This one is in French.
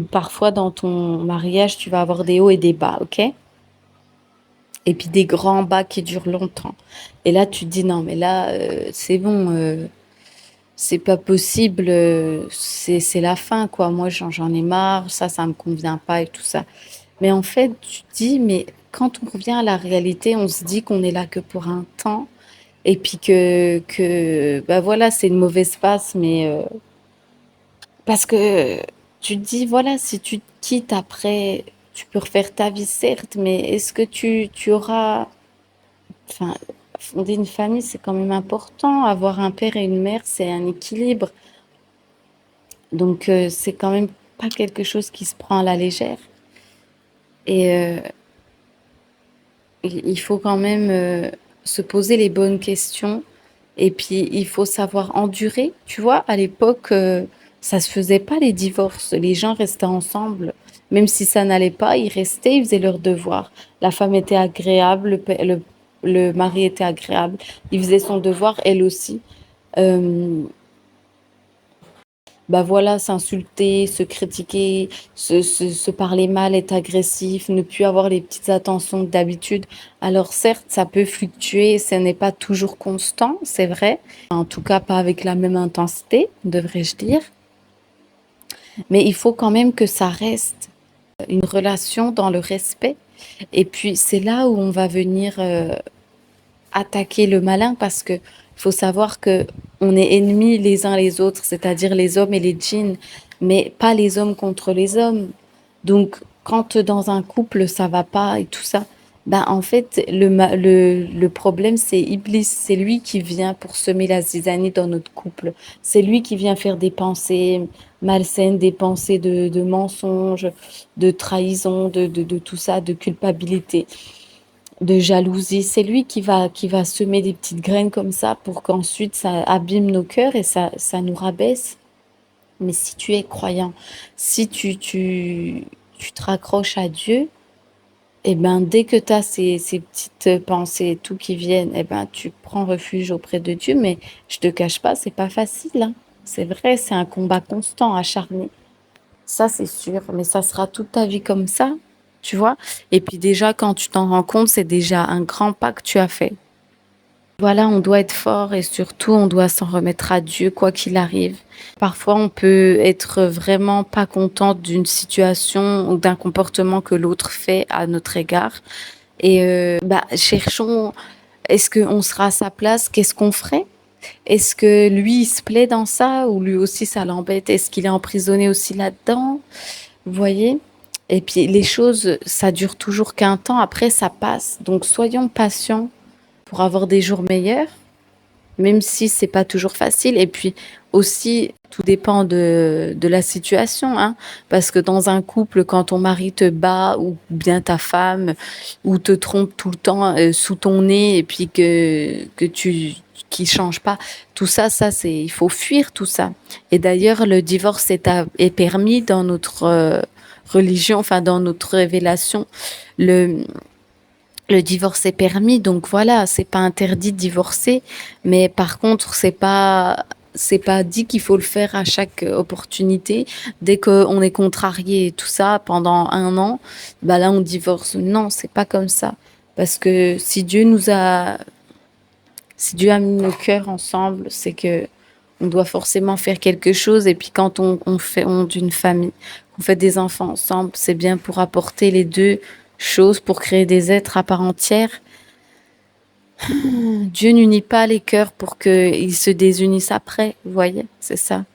Parfois, dans ton mariage, tu vas avoir des hauts et des bas, ok? Et puis des grands bas qui durent longtemps. Et là, tu te dis non, mais là, c'est bon, c'est pas possible, c'est la fin, quoi. Moi, j'en ai marre, ça me convient pas et tout ça. Mais en fait, tu te dis, mais quand on revient à la réalité, on se dit qu'on est là que pour un temps. Et puis bah voilà, c'est une mauvaise passe, mais parce que tu te dis, voilà, si tu te quittes après, tu peux refaire ta vie, certes, mais est-ce que tu auras, enfin, fonder une famille, c'est quand même important. Avoir un père et une mère, c'est un équilibre. Donc, c'est quand même pas quelque chose qui se prend à la légère. Et il faut quand même se poser les bonnes questions. Et puis, il faut savoir endurer. Tu vois, à l'époque, ça se faisait pas les divorces. Les gens restaient ensemble. Même si ça n'allait pas, ils restaient, ils faisaient leurs devoirs. La femme était agréable, le mari était agréable. Il faisait son devoir, elle aussi. Euh, Bah voilà, s'insulter, se critiquer, se parler mal, être agressif, ne plus avoir les petites attentions que d'habitude. Alors certes, ça peut fluctuer, ce n'est pas toujours constant, c'est vrai. En tout cas, pas avec la même intensité, devrais-je dire. Mais il faut quand même que ça reste une relation dans le respect. Et puis c'est là où on va venir attaquer le malin parce que faut savoir que on est ennemis les uns les autres, c'est-à-dire les hommes et les djinns, mais pas les hommes contre les hommes. Donc, quand dans un couple ça va pas et tout ça, ben en fait le problème c'est Iblis, c'est lui qui vient pour semer la zizanie dans notre couple. C'est lui qui vient faire des pensées malsaines, des pensées de mensonges, de trahison, de tout ça, de culpabilité, de jalousie. C'est lui qui va semer des petites graines comme ça pour qu'ensuite ça abîme nos cœurs et ça nous rabaisse. Mais si tu es croyant, si tu te raccroches à Dieu, et ben dès que tu as ces petites pensées et tout qui viennent, et ben tu prends refuge auprès de Dieu. Mais je te cache pas, c'est pas facile, hein. C'est vrai, c'est un combat constant, acharné. Ça, c'est sûr, mais ça sera toute ta vie comme ça, tu vois. Et puis déjà, quand tu t'en rends compte, c'est déjà un grand pas que tu as fait. Voilà, on doit être fort et surtout, on doit s'en remettre à Dieu, quoi qu'il arrive. Parfois, on peut être vraiment pas content d'une situation ou d'un comportement que l'autre fait à notre égard. Et bah, cherchons, est-ce qu'on sera à sa place? Qu'est-ce qu'on ferait? Est-ce que lui, il se plaît dans ça ou lui aussi, ça l'embête? Est-ce qu'il est emprisonné aussi là-dedans? Vous voyez? Et puis les choses, ça dure toujours qu'un temps, après ça passe. Donc soyons patients pour avoir des jours meilleurs, même si c'est pas toujours facile. Et puis aussi, tout dépend de la situation, hein. Parce que dans un couple, quand ton mari te bat ou bien ta femme ou te trompe tout le temps sous ton nez et puis que tu qui change pas, tout ça, ça c'est, il faut fuir tout ça. Et d'ailleurs, le divorce est permis dans notre religion, enfin dans notre révélation. Le, le divorce est permis, donc voilà, c'est pas interdit de divorcer, mais par contre, c'est pas dit qu'il faut le faire à chaque opportunité. Dès qu'on est contrarié et tout ça pendant un an, bah là on divorce. Non, c'est pas comme ça. Parce que si Dieu a mis nos cœurs ensemble, c'est que on doit forcément faire quelque chose. Et puis quand on d'une famille, on fait des enfants ensemble, c'est bien pour apporter les deux choses, pour créer des êtres à part entière. Dieu n'unit pas les cœurs pour qu'ils se désunissent après, vous voyez, c'est ça.